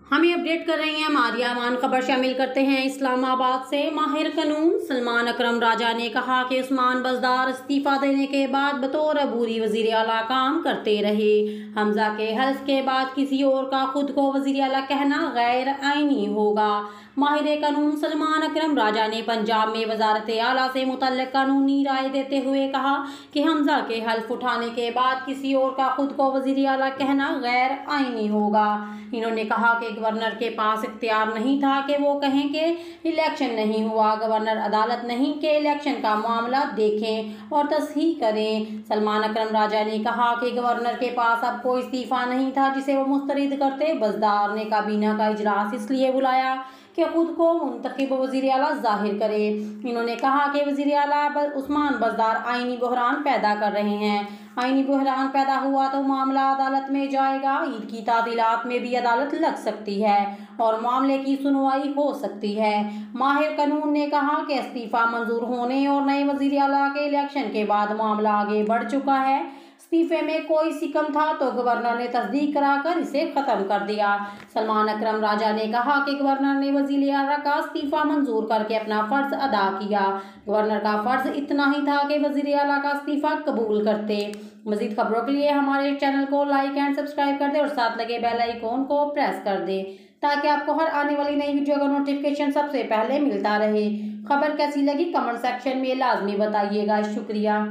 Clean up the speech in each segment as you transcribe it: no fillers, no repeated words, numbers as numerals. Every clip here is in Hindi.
हमें अपडेट कर रही हैं मारिया अमान। खबर शामिल करते हैं इस्लामाबाद से। माहिर कानून सलमान अकरम राजा ने कहा कि उस्मान बज़दार इस्तीफा देने के बाद बतौर अबूरी वज़ीर आला काम करते रहे। हमजा के हल्फ के बाद किसी और का खुद को वज़ीर आला कहना गैर आईनी होगा। माहिर कानून सलमान अकरम राजा ने पंजाब में वजारत आला से मुतल्लिक़ कानूनी राय देते हुए कहा कि हमजा के हल्फ उठाने के बाद किसी और का खुद को वज़ीर आला कहना गैर आईनी होगा। इन्होंने कहा कि गवर्नर के पास इख्तियार नहीं था कि वो कहें कि इलेक्शन नहीं हुआ। गवर्नर अदालत नहीं कि इलेक्शन का मामला देखें और तस्हीह करें। सलमान अकरम राजा ने कहा कि गवर्नर के पास अब कोई इस्तीफा नहीं था जिसे वो मुस्तरद करते। बज़दार ने काबीना का इजलास इसलिए बुलाया कि खुद को मुंतखब वज़ीर आला जाहिर करे। इन्होंने कहा कि वज़ीर आला उस्मान बज़दार आईनी बहरान पैदा कर रहे हैं। आईनी बहरान पैदा हुआ तो मामला अदालत में जाएगा। ईद की तातीलात में भी अदालत लग सकती है और मामले की सुनवाई हो सकती है। माहिर कानून ने कहा कि इस्तीफा मंजूर होने और नए वज़ीर आला के इलेक्शन के बाद मामला आगे बढ़ चुका है। इस्तीफे में कोई सिकम था तो गवर्नर ने तस्दीक कराकर इसे खत्म कर दिया। सलमान अकरम राजा ने कहा कि गवर्नर ने वज़ीर आला का इस्तीफा मंजूर करके अपना फर्ज अदा किया। गवर्नर का फर्ज इतना ही था कि वज़ीर आला का इस्तीफा कबूल करते। मज़ीद खबरों के लिए हमारे चैनल को लाइक एंड सब्सक्राइब कर दे और साथ लगे बेल आइकॉन को प्रेस कर दे ताकि आपको हर आने वाली नई वीडियो का नोटिफिकेशन सबसे पहले मिलता रहे। खबर कैसी लगी कमेंट सेक्शन में लाजमी बताइएगा। शुक्रिया।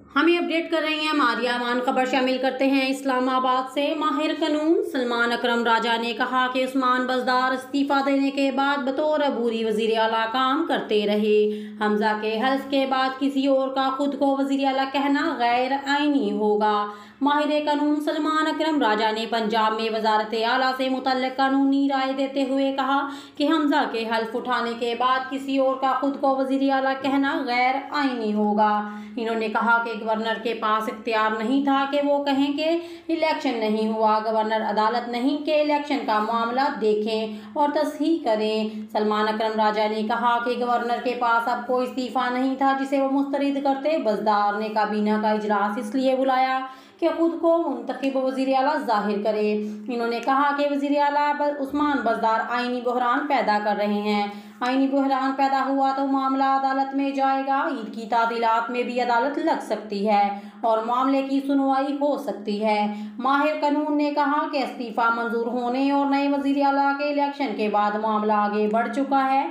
हमें अपडेट कर रही हैं मारिया अमान। खबर शामिल करते हैं इस्लामाबाद से। माहिर कानून सलमान अकरम राजा ने कहा कि उस्मान बज़दार इस्तीफा देने के बाद बतौर अबूरी वज़ीर आला काम करते रहे। हमजा के हल्फ के बाद किसी और का खुद को वज़ीर आला कहना गैर आईनी होगा। माहिर कानून सलमान अकरम राजा ने पंजाब में वजारत आला से मुतल्लिक़ कानूनी राय देते हुए कहा कि हमजा के हल्फ उठाने के बाद किसी और का खुद को वज़ीर आला कहना गैर आईनी होगा। इन्होंने कहा कि गवर्नर के पास इख्तियार नहीं था कि वो कहें कि इलेक्शन नहीं हुआ। गवर्नर अदालत नहीं कि इलेक्शन का मामला देखें और तस्हीह करें। सलमान अकरम राजा ने कहा कि गवर्नर के पास अब कोई इस्तीफा नहीं था जिसे वो मुस्तरद करते। बज़दार ने काबीना का इजलास इसलिए बुलाया कि खुद को मुंतखब वज़ीर आला जाहिर करे। इन्होंने कहा कि वज़ीर आला उस्मान बज़दार आईनी बहरान पैदा कर रहे हैं। आईनी बहरान पैदा हुआ तो मामला अदालत में जाएगा। ईद की तातीलात में भी अदालत लग सकती है और मामले की सुनवाई हो सकती है। माहिर कानून ने कहा कि इस्तीफा मंजूर होने और नए वज़ीर आला के इलेक्शन के बाद मामला आगे बढ़ चुका है।